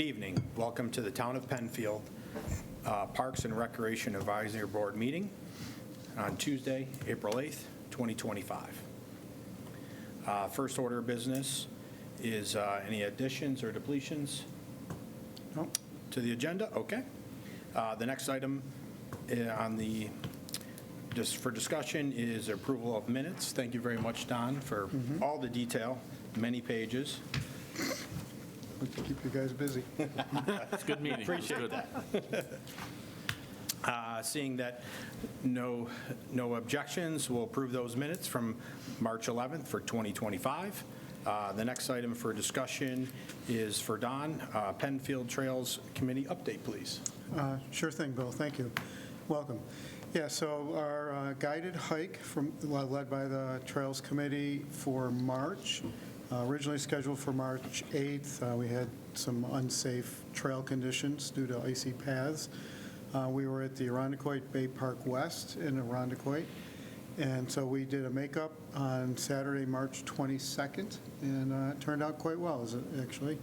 Good evening. Welcome to the Town of Penfield Parks and Recreation Advisory Board meeting on Tuesday, April 8th, 2025. First order of business is any additions or depletions to the agenda? Okay. The next item on the just for discussion is approval of minutes. Thank you very much, Don, for all the detail, many pages. To keep you guys busy. It's a good meeting. Appreciate that. Seeing that no objections, we'll approve those minutes from March 11th for 2025. The next item for discussion is for Don, Penfield Trails Committee update, please. Sure thing, Bill. Thank you. Welcome. Yeah, so our guided hike led by the Trails Committee for March, originally scheduled for March 8th. We had some unsafe trail conditions due to icy paths. We were at the Irondequoit Bay Park West in Irondequoit, and so we did a makeup on Saturday, March 22nd, and it turned out quite well, actually.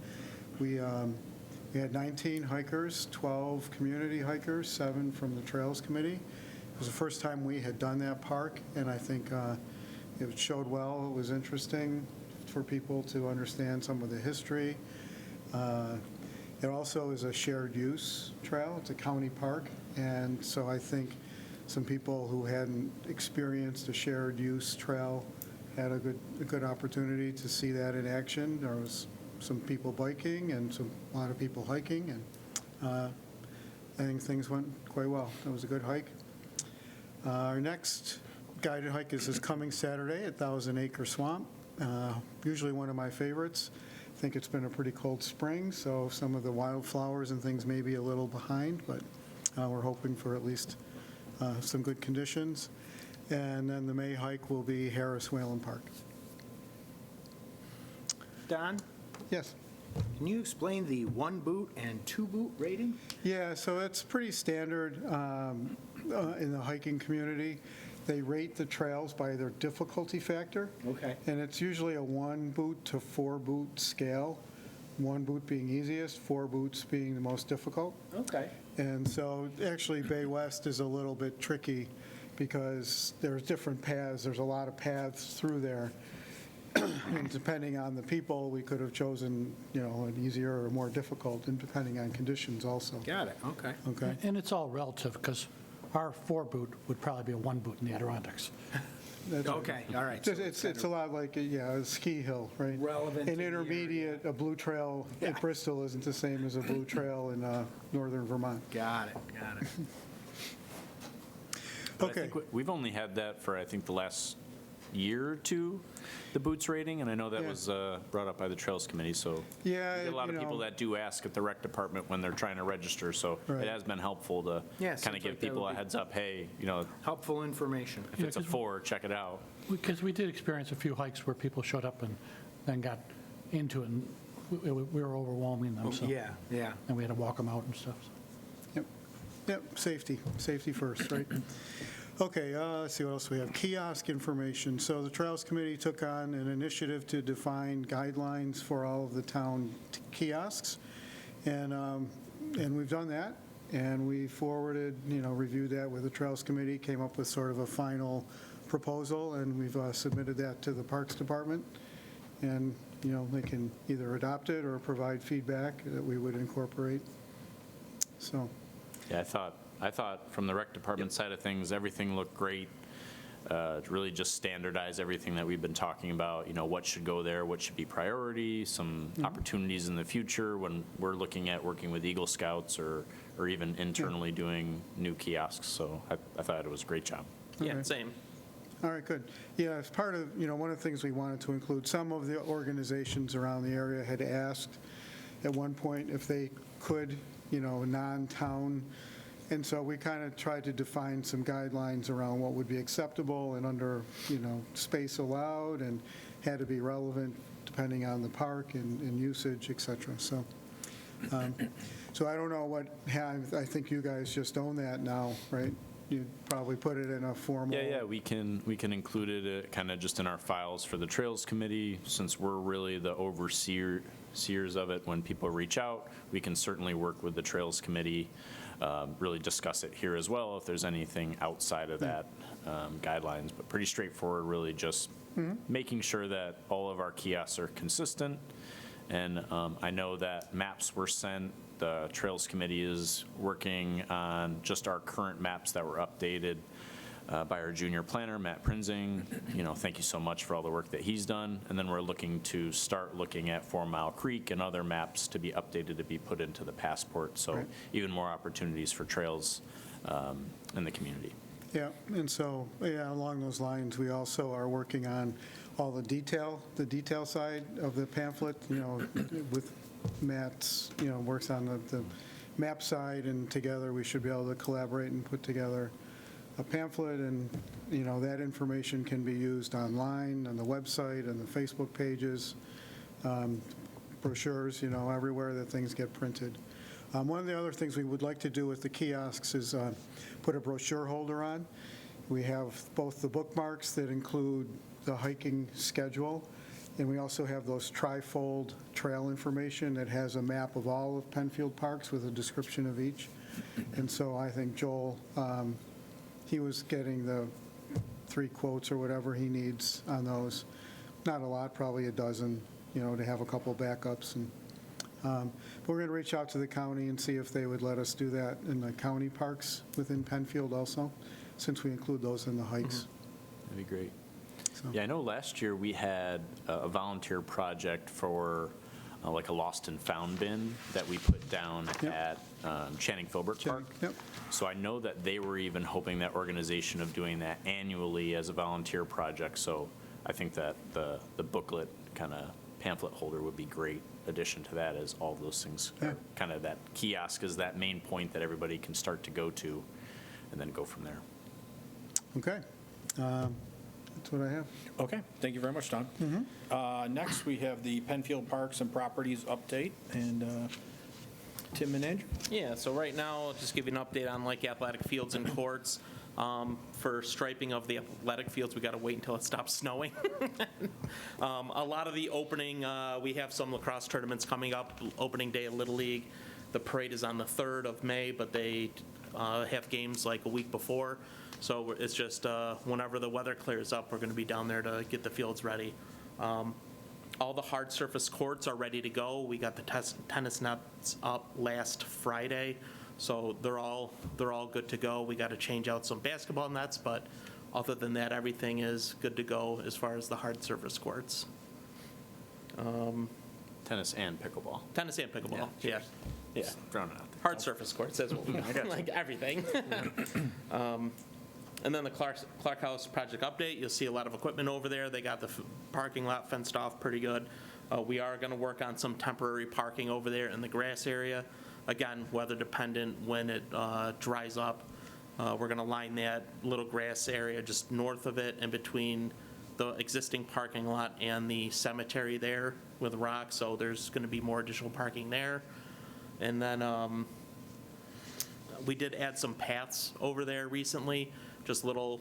We had 19 hikers, 12 community hikers, 7 from the Trails Committee. It was the first time we had done that park, and I think it showed well. It was interesting for people to understand some of the history. It also is a shared use trail. It's a county park, and so I think some people who hadn't experienced a shared use trail had a good opportunity to see that in action. There was some people biking and a lot of people hiking, and I think things went quite well. It was a good hike. Our next guided hike is this coming Saturday at Thousand Acre Swamp. Usually one of my favorites. I think it's been a pretty cold spring, so some of the wildflowers and things may be a little behind, but we're hoping for at least some good conditions. And then the May hike will be Harris Whalen Park. Don, Yes. can you explain the 1 boot and 2 boot rating? Yeah, so it's pretty standard in the hiking community. They rate the trails by their difficulty factor. Okay. And it's usually a 1 boot to 4 boot scale, 1 boot being easiest, 4 boots being the most difficult. Okay. And so actually Bay West is a little bit tricky because there's different paths. There's a lot of paths through there. And depending on the people, we could have chosen, an easier or more difficult, and depending on conditions also. Got it. Okay. Okay. And it's all relative, because our 4 boot would probably be a 1 boot in the Adirondacks. That's Okay. All right. It's a lot like, a ski hill, right? Relevant to An the intermediate, a blue trail Yeah. at Bristol isn't the same as a blue trail in northern Vermont. Got it. But Okay. I think we've only had that for, I think, the last year or two, the boots rating, and I know that Yeah. was brought up by the Trails Committee, so Yeah, we get a lot of people that do ask at the rec department when they're trying to register, so Right. it has been helpful to Yeah, kind seems of give like that people would a be- heads up, hey, Helpful information. if it's a 'cause 4, check it out. Because we did experience a few hikes where people showed up and then got into it, and we were overwhelming them, so. Yeah. And we had to walk them out and stuff. Yep, safety first, right? Okay, let's see what else we have. Kiosk information. So the Trails Committee took on an initiative to define guidelines for all of the town kiosks, and we've done that, and we forwarded, reviewed that with the Trails Committee, came up with sort of a final proposal, and we've submitted that to the Parks Department, and, they can either adopt it or provide feedback that we would incorporate. So. Yeah, I thought from the rec department side of things, everything looked great. Really just standardize everything that we've been talking about, what should go there, what should be priority, some opportunities in the future when we're looking at working with Eagle Scouts or even internally doing new kiosks. So I thought it was a great job. Yeah. Okay. Same. All right, good. Yeah, as part of, one of the things we wanted to include, some of the organizations around the area had asked at one point if they could, non-town, and so we kind of tried to define some guidelines around what would be acceptable and under, space allowed, and had to be relevant depending on the park and usage, et cetera. So I don't know I think you guys just own that now, right? you'd probably put it in a formal. Yeah, we can include it kind of just in our files for the Trails Committee, since we're really the overseers of it. When people reach out, we can certainly work with the Trails Committee, really discuss it here as well if there's anything outside of that guidelines, but pretty straightforward, really just making sure that all of our kiosks are consistent. And I know that maps were sent. The Trails Committee is working on just our current maps that were updated by our junior planner, Matt Prinzing. Thank you so much for all the work that he's done. And then we're looking to start looking at 4 Mile Creek and other maps to be updated to be put into the passport. So even more opportunities for trails in the community. Yeah, and so, along those lines, we also are working on all the detail side of the pamphlet, with Matt's, works on the map side, and together we should be able to collaborate and put together a pamphlet, and, that information can be used online, on the website, and the Facebook pages, brochures, everywhere that things get printed. One of the other things we would like to do with the kiosks is put a brochure holder on. We have both the bookmarks that include the hiking schedule, and we also have those tri-fold trail information that has a map of all of Penfield parks with a description of each. And so I think Joel, he was getting the 3 quotes or whatever he needs on those. Not a lot, probably a dozen, to have a couple backups. And but we're going to reach out to the county and see if they would let us do that in the county parks within Penfield also, since we include those in the hikes. That'd be great. So- Yeah, I know last year we had a volunteer project for like a lost and found bin that we put down Yep. at Channing Philbrick Park. Yep. So I know that they were even hoping that organization of doing that annually as a volunteer project. So I think that the booklet kind of pamphlet holder would be great addition to that, as all those things Yeah. are kind of that kiosk is that main point that everybody can start to go to and then go from there. Okay. That's what I have. Okay, thank you very much, Don. Next, we have the Penfield Parks and Properties update, and Tim and Andrew. Yeah, so right now, I'll just give you an update on like athletic fields and courts. For striping of the athletic fields, we got to wait until it stops snowing. A lot of the opening, we have some lacrosse tournaments coming up, opening day of Little League. The parade is on the 3rd of May, but they have games like a week before. So it's just whenever the weather clears up, we're going to be down there to get the fields ready. All the hard surface courts are ready to go. We got the tennis nets up last Friday, so they're all good to go. We got to change out some basketball nets, but other than that, everything is good to go as far as the hard surface courts. Tennis and pickleball. Tennis and pickleball, yeah. Just throwing it out there. Hard surface courts, that's what we like everything. And then the Clark House project update, you'll see a lot of equipment over there. They got the parking lot fenced off pretty good. We are going to work on some temporary parking over there in the grass area. Again, weather dependent when it dries up. We're going to line that little grass area just north of it in between the existing parking lot and the cemetery there with rocks, so there's going to be more additional parking there. And then we did add some paths over there recently, just little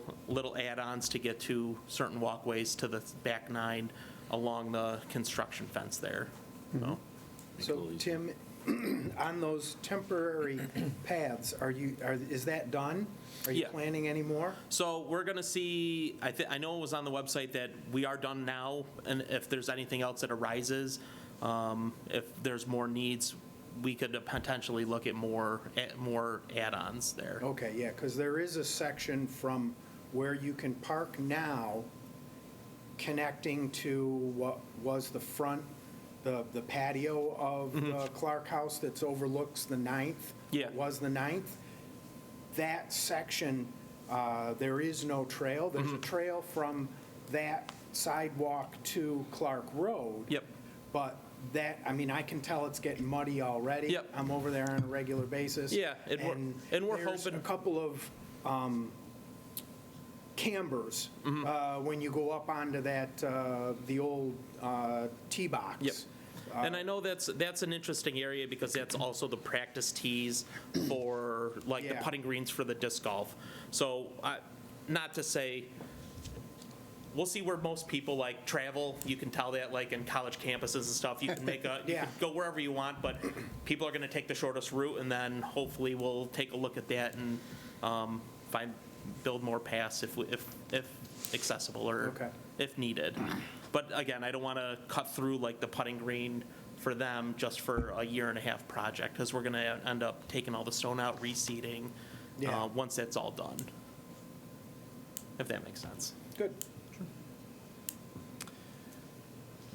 add-ons to get to certain walkways to the back 9 along the construction fence there. So, Tim, on those temporary paths, is that done? Are you Yeah. planning any more? So we're going to see, I know it was on the website that we are done now, and if there's anything else that arises, if there's more needs, we could potentially look at more add-ons there. Okay, yeah, because there is a section from where you can park now connecting to what was the front, the patio of the Clark House that overlooks the 9th. Yeah. It was the 9th. That section, there is no trail. There's a trail from that sidewalk to Clark Road. Yep. But that, I can tell it's getting muddy already. Yep. I'm over there on a regular basis. Yeah, and we're there's hoping- a couple of cambers when you go up onto that, the old tee box. Yep. And I know that's an interesting area because that's also the practice tees for like the Yeah. putting greens for the disc golf. So not to say, we'll see where most people like travel. You can tell that like in college campuses and stuff, you can make you Yeah. can go wherever you want, but people are going to take the shortest route, and then hopefully we'll take a look at that and build more paths if accessible or Okay. if needed. But again, I don't want to cut through like the putting green for them just for a 1.5-year project, because we're going to end up taking all the stone out, reseeding, Yeah. once that's all done. If that makes sense. Good.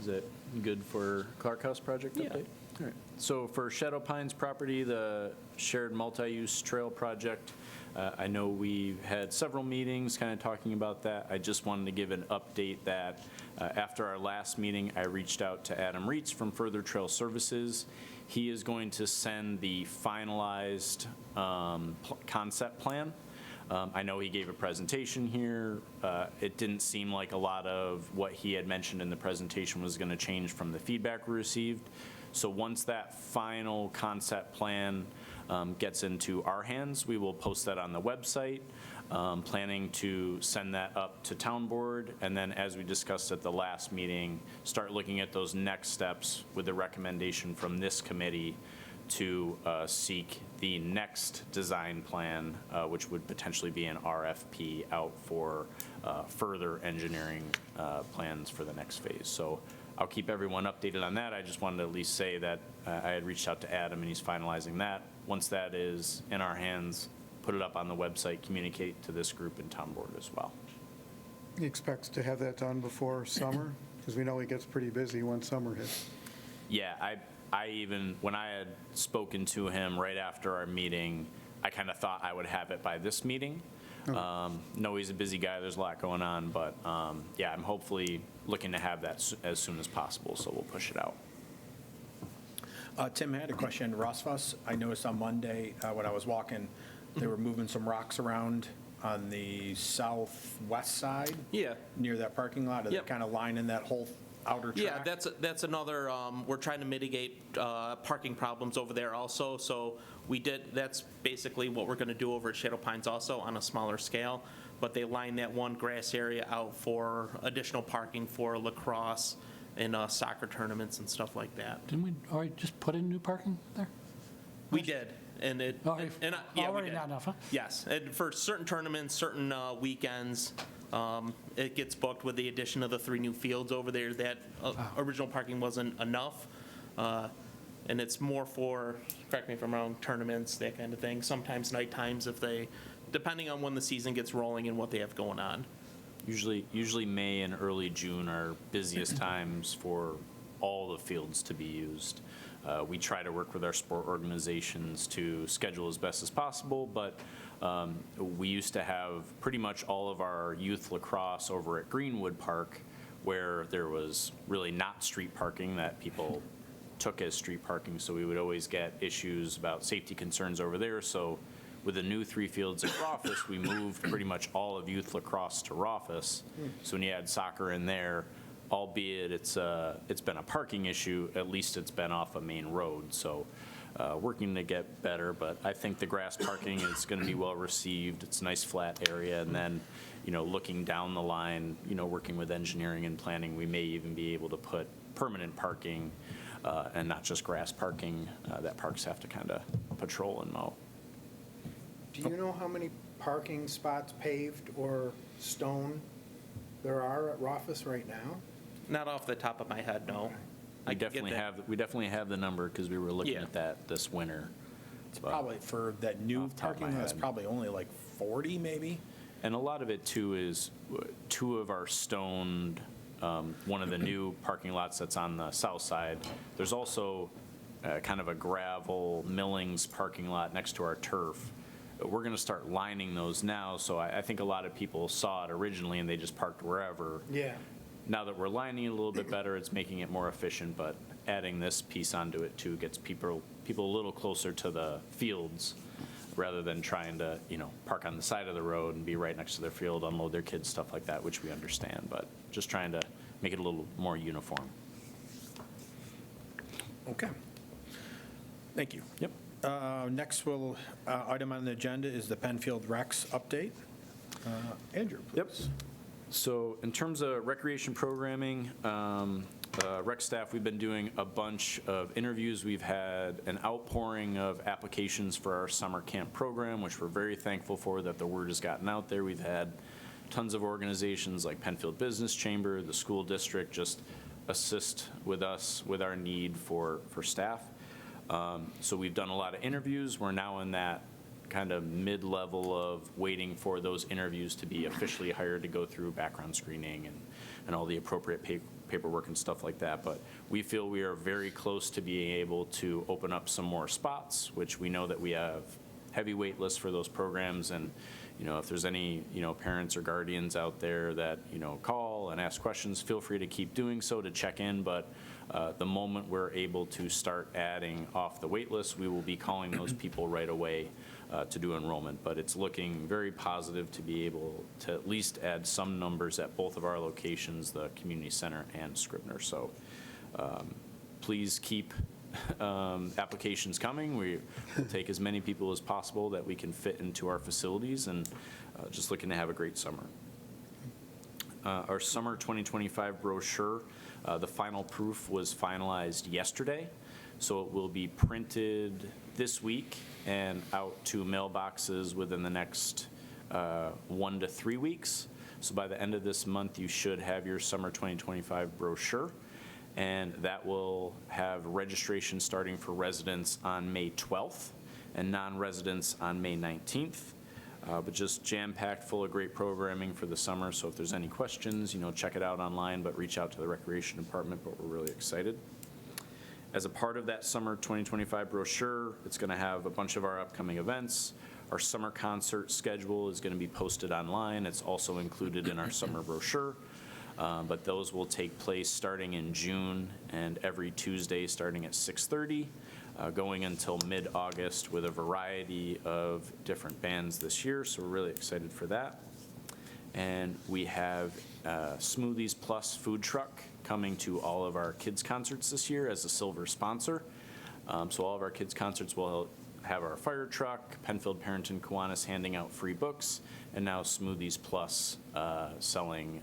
Is it good for Clark House project Yeah. update? All right. So for Shadow Pines property, the shared multi-use trail project, I know we've had several meetings kind of talking about that. I just wanted to give an update that after our last meeting, I reached out to Adam Reitz from Further Trail Services. He is going to send the finalized concept plan. I know he gave a presentation here. It didn't seem like a lot of what he had mentioned in the presentation was going to change from the feedback we received. So once that final concept plan gets into our hands, we will post that on the website, planning to send that up to town board, and then as we discussed at the last meeting, start looking at those next steps with the recommendation from this committee to seek the next design plan, which would potentially be an RFP out for further engineering plans for the next phase. So I'll keep everyone updated on that. I just wanted to at least say that I had reached out to Adam and he's finalizing that. Once that is in our hands, put it up on the website, communicate to this group and town board as well. He expects to have that done before summer, because we know he gets pretty busy when summer hits. Yeah, I even, when I had spoken to him right after our meeting, I kind of thought I would have it by this meeting. No, he's a busy guy, there's a lot going on, but yeah, I'm hopefully looking to have that as soon as possible, so we'll push it out. Tim, I had a question. Rossfuss, I noticed on Monday when I was walking, they were moving some rocks around on the southwest side. Yeah. Near that parking lot. Are they Yep. kind of lining that whole outer track? Yeah, that's another, we're trying to mitigate parking problems over there also. So that's basically what we're going to do over at Shadow Pines also on a smaller scale. But they line that one grass area out for additional parking for lacrosse and soccer tournaments and stuff like that. Didn't we already just put in new parking there? We did, and it, Already and yeah, we already did. not enough, huh? Yes, and for certain tournaments, certain weekends, it gets booked with the addition of the 3 new fields over there. That original parking wasn't enough, and it's more for, correct me if I'm wrong, tournaments, that kind of thing. Sometimes night times depending on when the season gets rolling and what they have going on. Usually May and early June are busiest times for all the fields to be used. We try to work with our sport organizations to schedule as best as possible, but we used to have pretty much all of our youth lacrosse over at Greenwood Park, where there was really not street parking that people took as street parking, so we would always get issues about safety concerns over there. So with the new 3 fields at Rothus, we moved pretty much all of youth lacrosse to Rothus. So when you add soccer in there, albeit it's been a parking issue, at least it's been off a main road. So working to get better, but I think the grass parking is going to be well received. It's a nice flat area, and then, looking down the line, working with engineering and planning, we may even be able to put permanent parking and not just grass parking that parks have to kind of patrol and mow. Do you know how many parking spots paved or stone there are at Rothus right now? Not off the top of my head, no. I We can get definitely have the number because we were looking Yeah. at that this winter. It's probably, for that new Off the top of my parking lot, it's head. probably only like 40 maybe? And a lot of it too is 2 of our stoned, one of the new parking lots that's on the south side. There's also kind of a gravel millings parking lot next to our turf. We're going to start lining those now, so I think a lot of people saw it originally and they just parked wherever. Yeah. Now that we're lining it a little bit better, it's making it more efficient, but adding this piece onto it too gets people a little closer to the fields rather than trying to, park on the side of the road and be right next to their field, unload their kids, stuff like that, which we understand, but just trying to make it a little more uniform. Okay. Thank you. Yep. Next item on the agenda is the Penfield Recs update. Andrew, please. Yep. So in terms of recreation programming, rec staff, we've been doing a bunch of interviews. We've had an outpouring of applications for our summer camp program, which we're very thankful for, that the word has gotten out there. We've had tons of organizations like Penfield Business Chamber, the school district, just assist with us with our need for staff. So we've done a lot of interviews. We're now in that kind of mid-level of waiting for those interviews to be officially hired to go through background screening and all the appropriate paperwork and stuff like that. But we feel we are very close to being able to open up some more spots, which we know that we have heavy wait lists for those programs. And, if there's any, parents or guardians out there that, call and ask questions, feel free to keep doing so to check in. But the moment we're able to start adding off the wait list, we will be calling those people right away to do enrollment. But it's looking very positive to be able to at least add some numbers at both of our locations, the community center and Scribner. So please keep applications coming. We will take as many people as possible that we can fit into our facilities, and just looking to have a great summer. Our summer 2025 brochure, the final proof was finalized yesterday, so it will be printed this week and out to mailboxes within the next 1 to 3 weeks. So by the end of this month, you should have your summer 2025 brochure, and that will have registration starting for residents on May 12th and non-residents on May 19th. But just jam-packed full of great programming for the summer. So if there's any questions, check it out online, but reach out to the Recreation Department. But we're really excited. As a part of that summer 2025 brochure, it's going to have a bunch of our upcoming events. Our summer concert schedule is going to be posted online. It's also included in our summer brochure. But those will take place starting in June and every Tuesday starting at 6:30. Going until mid-August with a variety of different bands this year, so we're really excited for that. And we have Smoothies Plus food truck coming to all of our kids' concerts this year as a silver sponsor. So all of our kids' concerts will have our fire truck, Penfield Parent and Kiwanis handing out free books, and now Smoothies Plus selling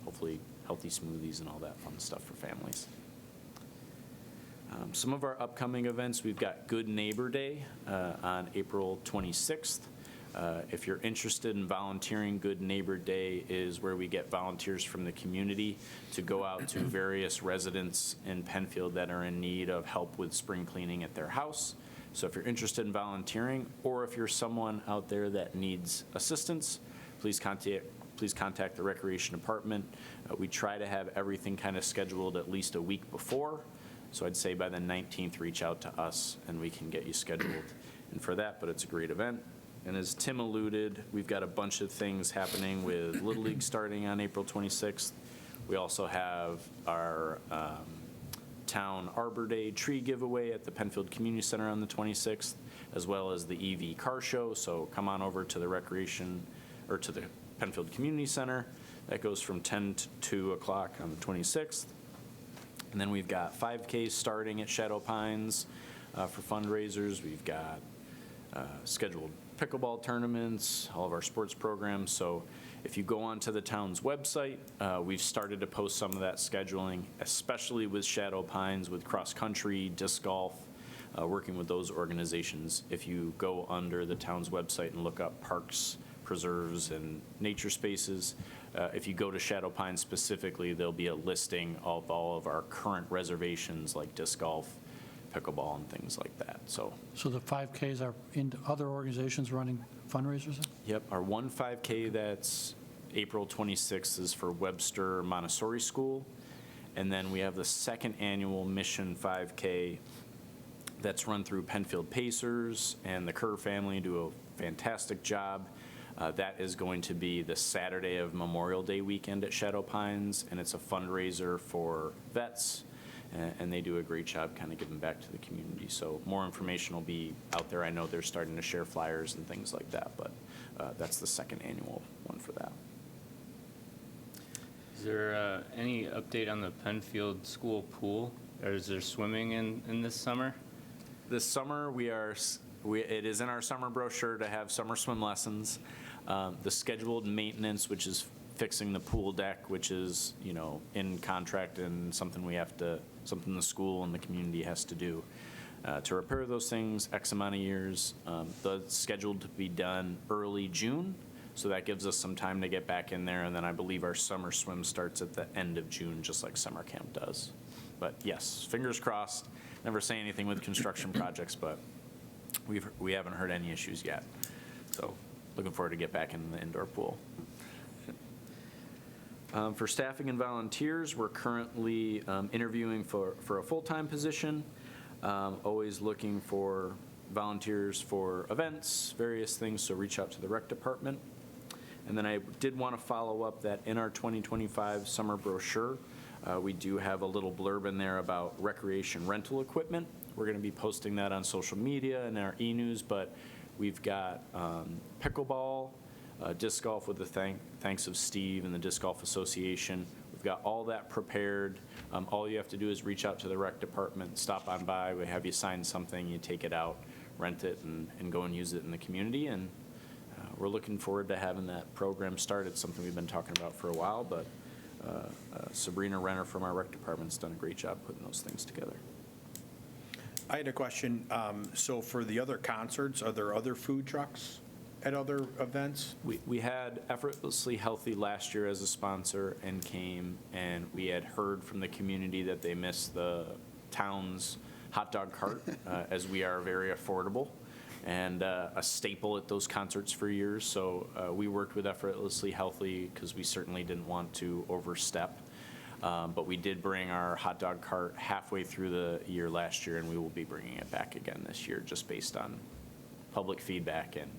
hopefully healthy smoothies and all that fun stuff for families. Some of our upcoming events, we've got Good Neighbor Day on April 26th. If you're interested in volunteering, Good Neighbor Day is where we get volunteers from the community to go out to various residents in Penfield that are in need of help with spring cleaning at their house. So if you're interested in volunteering, or if you're someone out there that needs assistance, please contact the Recreation Department. We try to have everything kind of scheduled at least a week before. So I'd say by the 19th, reach out to us and we can get you scheduled and for that, but it's a great event. And as Tim alluded, we've got a bunch of things happening with Little League starting on April 26th. We also have our Town Arbor Day tree giveaway at the Penfield Community Center on the 26th, as well as the EV car show. So come on over to the to the Penfield Community Center. That goes from 10 to 2 o'clock on the 26th. And then we've got 5Ks starting at Shadow Pines for fundraisers. We've got scheduled pickleball tournaments, all of our sports programs. So if you go onto the town's website, we've started to post some of that scheduling, especially with Shadow Pines, with cross country, disc golf, working with those organizations. If you go under the town's website and look up parks, preserves, and nature spaces, if you go to Shadow Pines specifically, there'll be a listing of all of our current reservations like disc golf, pickleball, and things like that. So the 5Ks are in other organizations running fundraisers? Yep, our one 5K that's April 26th is for Webster Montessori School. And then we have the second annual Mission 5K that's run through Penfield Pacers, and the Kerr family do a fantastic job. That is going to be the Saturday of Memorial Day weekend at Shadow Pines, and it's a fundraiser for vets, and they do a great job kind of giving back to the community. So more information will be out there. I know they're starting to share flyers and things like that, but that's the second annual one for that. Is there any update on the Penfield school pool? Or is there swimming in this summer? This summer, it is in our summer brochure to have summer swim lessons. The scheduled maintenance, which is fixing the pool deck, which is, in contract and something something the school and the community has to do. To repair those things, X amount of years. That's scheduled to be done early June, so that gives us some time to get back in there, and then I believe our summer swim starts at the end of June, just like summer camp does. But yes, fingers crossed. Never say anything with construction projects, but we haven't heard any issues yet. So looking forward to get back in the indoor pool. For staffing and volunteers, we're currently interviewing for a full-time position. Always looking for volunteers for events, various things, so reach out to the rec department. And then I did want to follow up that in our 2025 summer brochure, we do have a little blurb in there about recreation rental equipment. We're going to be posting that on social media and our e-news, but we've got pickleball, disc golf with the thanks of Steve and the Disc Golf Association. We've got all that prepared. All you have to do is reach out to the rec department, stop on by, we have you sign something, you take it out, rent it, and go and use it in the community. And we're looking forward to having that program start. It's something we've been talking about for a while, but Sabrina Renner from our rec department's done a great job putting those things together. I had a question. So for the other concerts, are there other food trucks at other events? We had Effortlessly Healthy last year as a sponsor and came, and we had heard from the community that they missed the town's hot dog cart, as we are very affordable and a staple at those concerts for years. So we worked with Effortlessly Healthy because we certainly didn't want to overstep. But we did bring our hot dog cart halfway through the year last year, and we will be bringing it back again this year just based on public feedback. And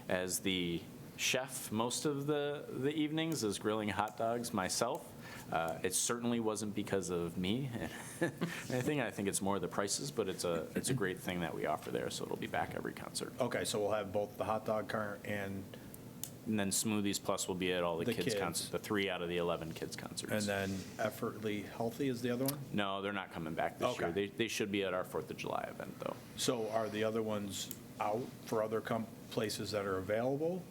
as the chef most of the evenings is grilling hot dogs myself, it certainly wasn't because of me. I think it's more the prices, but it's a great thing that we offer there, so it'll be back every concert. Okay, so we'll have both the hot dog cart and then Smoothies Plus will be at all the kids' kids. concerts, the 3 out of the 11 kids' concerts. And then Effortlessly Healthy is the other one? No, they're not coming back this year. Okay. They should be at our 4th of July event, though. So are the other ones out for other places that are available?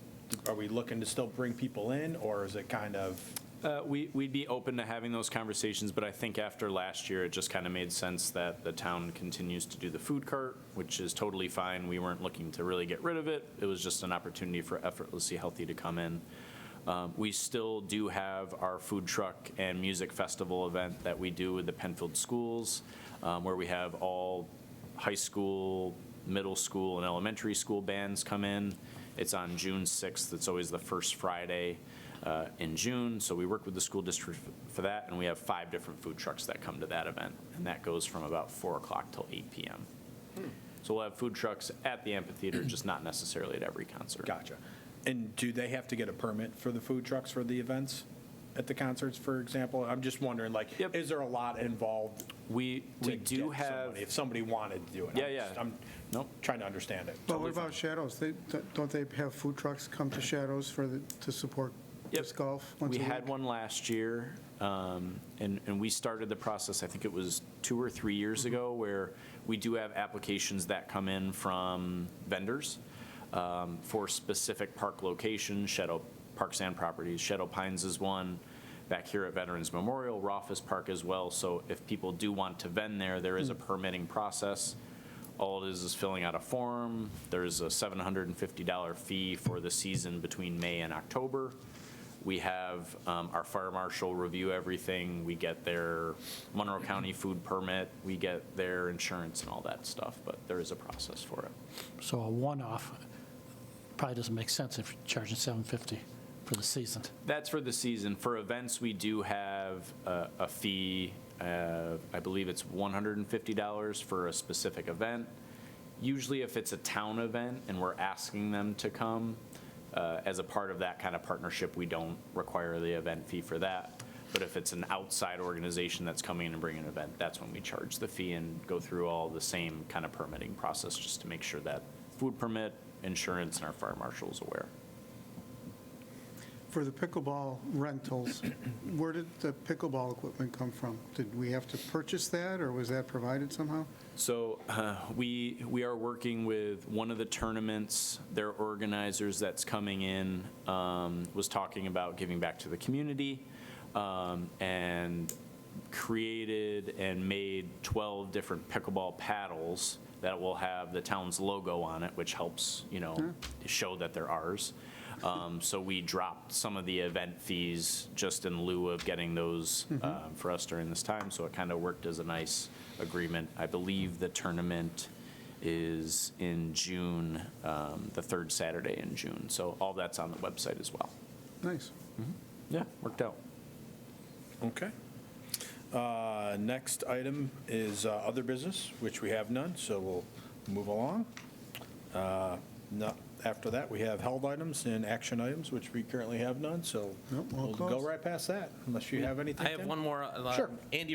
Are we looking to still bring people in, or is it kind of? We'd be open to having those conversations, but I think after last year, it just kind of made sense that the town continues to do the food cart, which is totally fine. We weren't looking to really get rid of it. It was just an opportunity for Effortlessly Healthy to come in. We still do have our food truck and music festival event that we do with the Penfield schools, where we have all high school, middle school, and elementary school bands come in. It's on June 6th. It's always the first Friday in June. So we work with the school district for that, and we have 5 different food trucks that come to that event, and that goes from about 4 o'clock till 8 p.m. So we'll have food trucks at the amphitheater, just not necessarily at every concert. Gotcha. And do they have to get a permit for the food trucks for the events at the concerts, for example? I'm just wondering, Yep. Is there a lot involved? We to do get have. somebody, if somebody wanted to do it? Yeah. I'm Nope. trying to understand it. Well, what about Shadows? Don't they have food trucks come to Shadows to support Yep. disc golf once We a week? had one last year, and we started the process, I think it was 2 or 3 years ago, where we do have applications that come in from vendors for specific park locations, Shadow Parks and Properties. Shadow Pines is one. Back here at Veterans Memorial, Rothfuss Park as well. So if people do want to vend there is a permitting process. All it is filling out a form. There's a $750 fee for the season between May and October. We have our fire marshal review everything. We get their Monroe County food permit. We get their insurance and all that stuff, but there is a process for it. So a one-off probably doesn't make sense if you're charging $750 for the season. That's for the season. For events, we do have a fee. I believe it's $150 for a specific event. Usually if it's a town event and we're asking them to come, as a part of that kind of partnership, we don't require the event fee for that. But if it's an outside organization that's coming in and bringing an event, that's when we charge the fee and go through all the same kind of permitting process just to make sure that food permit, insurance, and our fire marshal is aware. For the pickleball rentals, where did the pickleball equipment come from? Did we have to purchase that, or was that provided somehow? So we are working with one of the tournaments. Their organizers that's coming in was talking about giving back to the community, and created and made 12 different pickleball paddles that will have the town's logo on it, which helps, show that they're ours. So we dropped some of the event fees just in lieu of getting those for us during this time. So it kind of worked as a nice agreement. I believe the tournament is in June, the third Saturday in June. So all that's on the website as well. Nice. Yeah, worked out. Okay. Next item is other business, which we have none, so we'll move along. After that, we have held items and action items, which we currently have none, so Nope, we'll we'll close. go right past that, unless you have anything, I have Tim? one more. Sure. Andy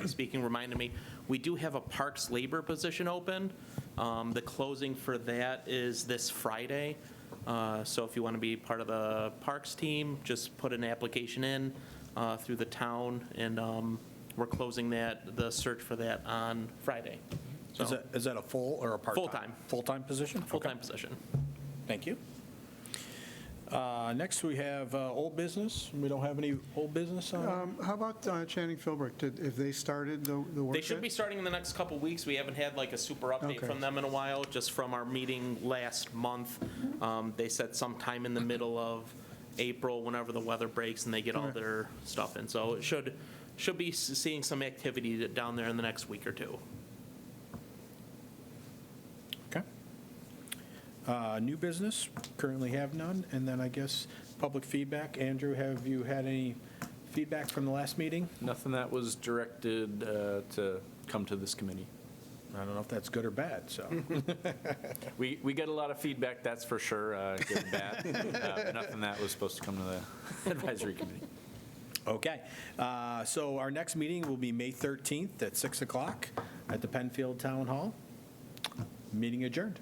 speaking reminded me, we do have a parks labor position open. The closing for that is this Friday. So if you want to be part of the parks team, just put an application in through the town, and we're closing the search for that on Friday. So, Is that a full or a part-time? Full-time. Full-time position? full-time Okay. position. Thank you. Next, we have old business. We don't have any old business on. How about Channing Philbrick? Have they started the work They should yet? be starting in the next couple weeks. We haven't had like a super update Okay. from them in a while, just from our meeting last month. They said sometime in the middle of April, whenever the weather breaks and they get all Okay. their stuff in. So it should be seeing some activity down there in the next week or two. Okay. New business, currently have none. And then I guess public feedback. Andrew, have you had any feedback from the last meeting? Nothing that was directed to come to this committee. I don't know if that's good or bad, so. We get a lot of feedback, that's for sure, good and bad. Nothing that was supposed to come to the advisory committee. Okay. So our next meeting will be May 13th at 6 o'clock at the Penfield Town Hall. Meeting adjourned.